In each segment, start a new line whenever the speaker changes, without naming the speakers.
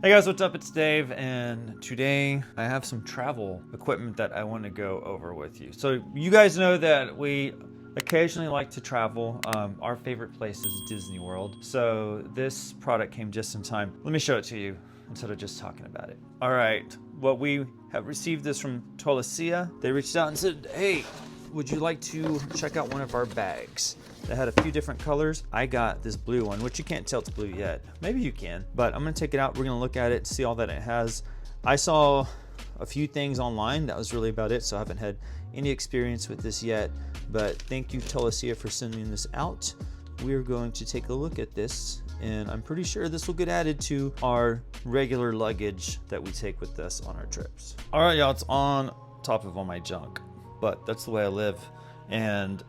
Hey guys, what's up? It's Dave, and today I have some travel equipment that I want to go over with you. So you guys know that we occasionally like to travel. Our favorite place is Disney World. So this product came just in time. Let me show it to you instead of just talking about it. All right, what we have received this from Tolaccea. They reached out and said, hey, would you like to check out one of our bags? They had a few different colors. I got this blue one, which you can't tell it's blue yet. Maybe you can, but I'm gonna take it out. We're gonna look at it, see all that it has. I saw a few things online. That was really about it, so I haven't had any experience with this yet, but thank you, Tolaccea, for sending this out. We're going to take a look at this, and I'm pretty sure this will get added to our regular luggage that we take with us on our trips. All right, y'all, it's on top of all my junk, but that's the way I live. And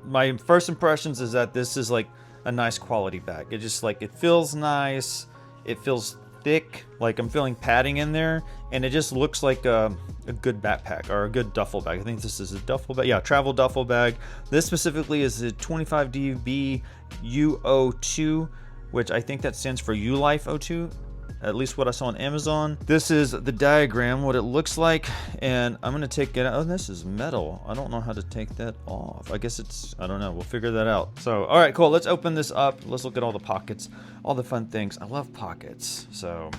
my first impressions is that this is like a nice quality bag. It just like, it feels nice. It feels thick, like I'm feeling padding in there, and it just looks like a good backpack or a good duffel bag. I think this is a duffel bag. Yeah, travel duffel bag. This specifically is a 25 DB UO2, which I think that stands for ShoresLife 02. At least what I saw on Amazon. This is the diagram, what it looks like, and I'm gonna take it out. Oh, this is metal. I don't know how to take that off. I guess it's, I don't know, we'll figure that out. So, all right, cool, let's open this up. Let's look at all the pockets, all the fun things. I love pockets, so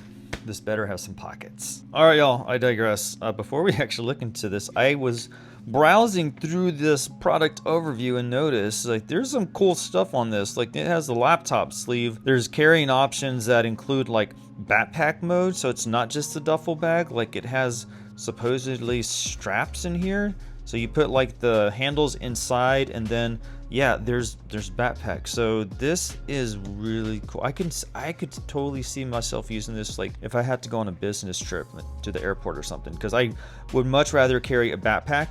this better have some pockets. All right, y'all, I digress. Before we actually look into this, I was browsing through this product overview and noticed like there's some cool stuff on this. Like it has the laptop sleeve. There's carrying options that include like backpack mode, so it's not just a duffel bag. Like it has supposedly straps in here, so you put like the handles inside, and then yeah, there's backpack. So this is really cool. I could totally see myself using this like if I had to go on a business trip to the airport or something, because I would much rather carry a backpack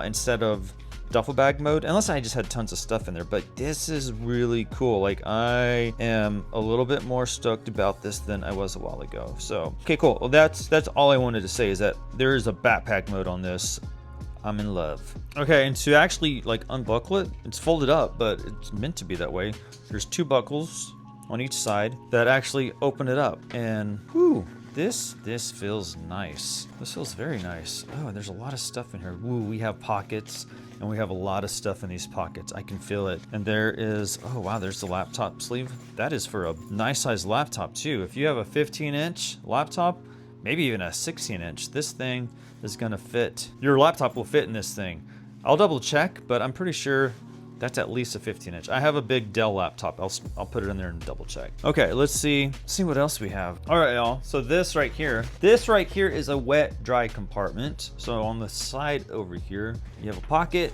instead of duffel bag mode, unless I just had tons of stuff in there. But this is really cool. Like I am a little bit more stoked about this than I was a while ago. So okay, cool. Well, that's all I wanted to say, is that there is a backpack mode on this. I'm in love. Okay, and to actually like unbuckle it, it's folded up, but it's meant to be that way. There's two buckles on each side that actually open it up, and whoo, this feels nice. This feels very nice. Oh, and there's a lot of stuff in here. Woo, we have pockets, and we have a lot of stuff in these pockets. I can feel it. And there is, oh wow, there's the laptop sleeve. That is for a nice size laptop too. If you have a 15-inch laptop, maybe even a 16-inch, this thing is gonna fit. Your laptop will fit in this thing. I'll double check, but I'm pretty sure that's at least a 15-inch. I have a big Dell laptop. I'll put it in there and double check. Okay, let's see what else we have. All right, y'all. So this right here is a wet dry compartment. So on the side over here, you have a pocket,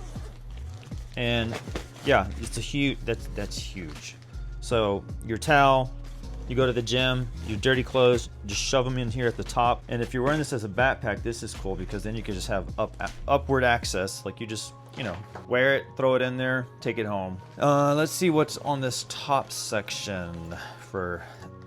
and yeah, it's a huge. That's huge. So your towel. You go to the gym, your dirty clothes, just shove them in here at the top. And if you're wearing this as a backpack, this is cool, because then you can just have upward access. Like you just, wear it, throw it in there, take it home. Let's see what's on this top section for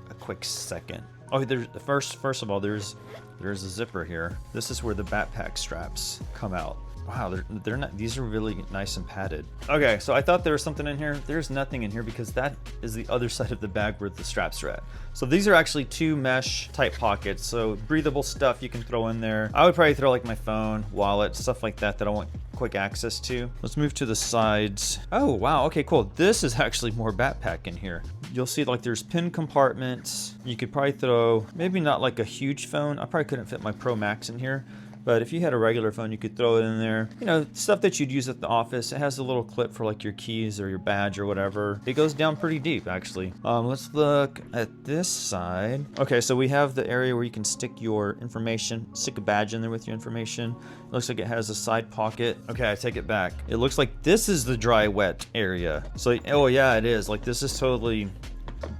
a quick second. Oh, there's first of all, there's a zipper here. This is where the backpack straps come out. Wow, they're not. These are really nice and padded. Okay, so I thought there was something in here. There's nothing in here, because that is the other side of the bag where the straps are at. So these are actually two mesh type pockets. So breathable stuff you can throw in there. I would probably throw like my phone, wallet, stuff like that I want quick access to. Let's move to the sides. Oh wow, okay, cool. This is actually more backpack in here. You'll see like there's pin compartments. You could probably throw, maybe not like a huge phone. I probably couldn't fit my Pro Max in here. But if you had a regular phone, you could throw it in there. Stuff that you'd use at the office. It has a little clip for like your keys or your badge or whatever. It goes down pretty deep, actually. Let's look at this side. Okay, so we have the area where you can stick your information, stick a badge in there with your information. It looks like it has a side pocket. Okay, I take it back. It looks like this is the dry wet area. So, oh yeah, it is. Like this is totally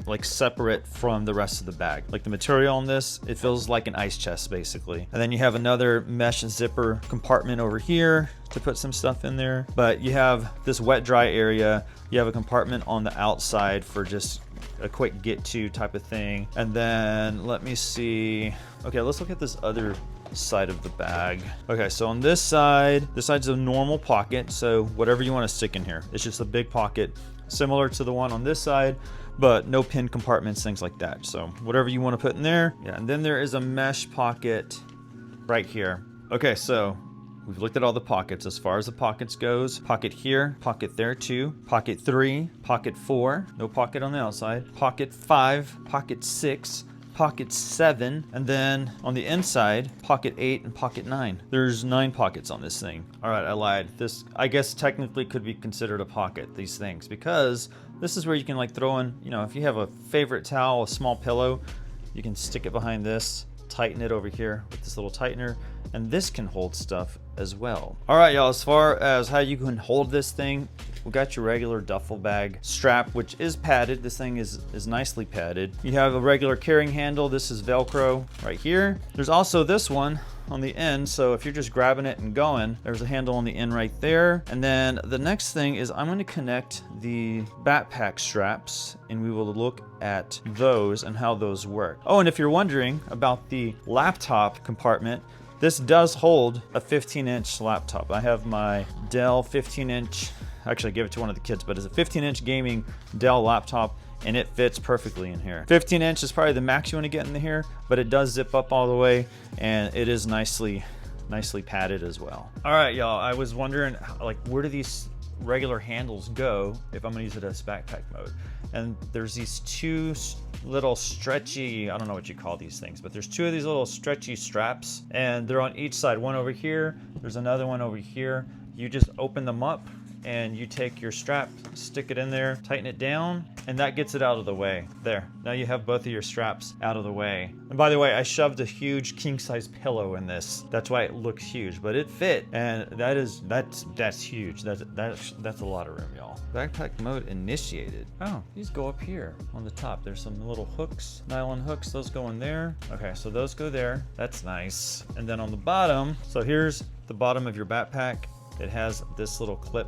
like separate from the rest of the bag. Like the material on this, it feels like an ice chest basically. And then you have another mesh and zipper compartment over here to put some stuff in there. But you have this wet dry area. You have a compartment on the outside for just a quick get to type of thing. And then let me see. Okay, let's look at this other side of the bag. Okay, so on this side's a normal pocket, so whatever you want to stick in here. It's just a big pocket similar to the one on this side, but no pin compartments, things like that. So whatever you want to put in there. Yeah, and then there is a mesh pocket right here. Okay, so we've looked at all the pockets. As far as the pockets goes, pocket here, pocket there too, pocket 3, pocket 4, no pocket on the outside, pocket 5, pocket 6, pocket 7, and then on the inside, pocket 8 and pocket 9. There's 9 pockets on this thing. All right, I lied. This, I guess, technically could be considered a pocket, these things, because this is where you can like throw in, you know, if you have a favorite towel, a small pillow, you can stick it behind this, tighten it over here with this little tightener, and this can hold stuff as well. All right, y'all, as far as how you can hold this thing, we got your regular duffel bag strap, which is padded. This thing is nicely padded. You have a regular carrying handle. This is Velcro right here. There's also this one on the end, so if you're just grabbing it and going, there's a handle on the end right there. And then the next thing is I'm going to connect the backpack straps, and we will look at those and how those work. Oh, and if you're wondering about the laptop compartment, this does hold a 15-inch laptop. I have my Dell 15-inch, actually I gave it to one of the kids, but it's a 15-inch gaming Dell laptop, and it fits perfectly in here. 15-inch is probably the max you want to get in here, but it does zip up all the way, and it is nicely padded as well. All right, y'all, I was wondering, like, where do these regular handles go if I'm gonna use it as backpack mode? And there's these 2 little stretchy, I don't know what you call these things, but there's 2 of these little stretchy straps, and they're on each side. One over here, there's another one over here. You just open them up and you take your strap, stick it in there, tighten it down, and that gets it out of the way. There, now you have both of your straps out of the way. And by the way, I shoved a huge king-size pillow in this. That's why it looks huge, but it fit, and that's huge. That's a lot of room, y'all. Backpack mode initiated. Oh, these go up here on the top. There's some little hooks, nylon hooks. Those go in there. Okay, so those go there. That's nice. And then on the bottom, so here's the bottom of your backpack. It has this little clip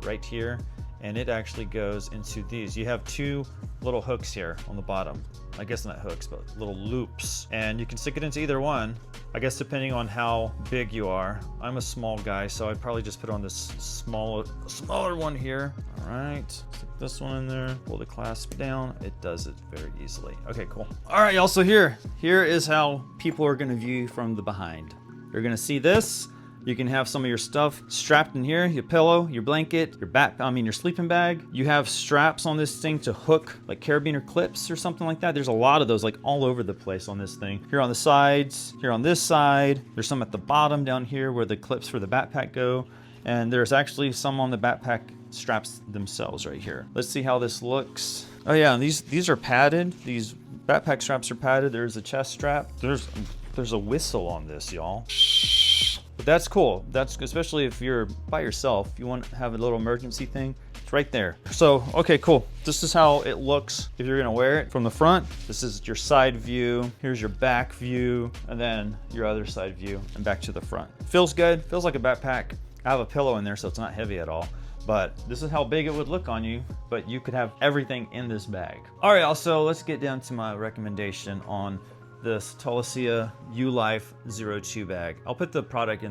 right here, and it actually goes into these. You have 2 little hooks here on the bottom. I guess not hooks, but little loops. And you can stick it into either one, I guess depending on how big you are. I'm a small guy, so I'd probably just put on this smaller one here. All right, stick this one in there, pull the clasp down. It does it very easily. Okay, cool. All right, y'all, so here is how people are gonna view from the behind. You're gonna see this. You can have some of your stuff strapped in here, your pillow, your blanket, your sleeping bag. You have straps on this thing to hook like carabiner clips or something like that. There's a lot of those like all over the place on this thing. Here on the sides, here on this side. There's some at the bottom down here where the clips for the backpack go. And there's actually some on the backpack straps themselves right here. Let's see how this looks. Oh yeah, and these are padded. These backpack straps are padded. There's a chest strap. There's a whistle on this, y'all. But that's cool. That's especially if you're by yourself, you want to have a little emergency thing. It's right there. So, okay, cool. This is how it looks if you're gonna wear it from the front. This is your side view. Here's your back view, and then your other side view, and back to the front. Feels good. Feels like a backpack. I have a pillow in there, so it's not heavy at all. But this is how big it would look on you, but you could have everything in this bag. All right, also, let's get down to my recommendation on this Tolaccea U-Life 02 bag. I'll put the product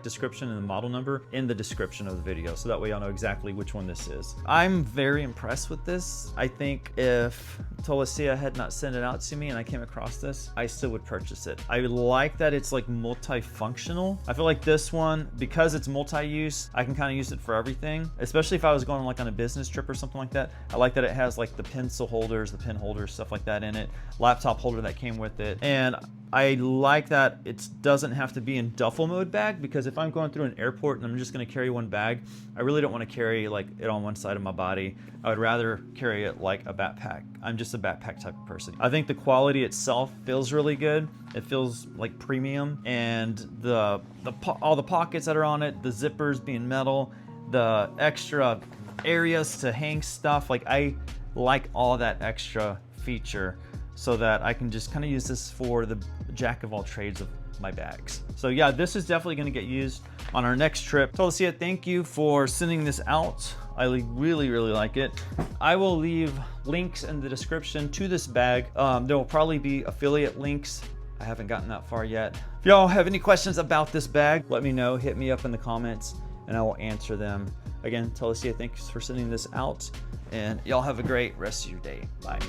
description and the model number in the description of the video, so that way y'all know exactly which one this is. I'm very impressed with this. I think if Tolaccea had not sent it out to me and I came across this, I still would purchase it. I like that it's like multifunctional. I feel like this one, because it's multi-use, I can kind of use it for everything, especially if I was going like on a business trip or something like that. I like that it has like the pencil holders, the pen holders, stuff like that in it, laptop holder that came with it. And I like that it doesn't have to be in duffel mode bag, because if I'm going through an airport and I'm just going to carry one bag, I really don't want to carry like it on one side of my body. I would rather carry it like a backpack. I'm just a backpack type of person. I think the quality itself feels really good. It feels like premium, and all the pockets that are on it, the zippers being metal, the extra areas to hang stuff, like I like all that extra feature, so that I can just kind of use this for the jack of all trades of my bags. So yeah, this is definitely going to get used on our next trip. Tolaccea, thank you for sending this out. I really like it. I will leave links in the description to this bag. There will probably be affiliate links. I haven't gotten that far yet. If y'all have any questions about this bag, let me know. Hit me up in the comments. and I will answer them. Again, Tolaccea, thanks for sending this out, and y'all have a great rest of your day. Bye.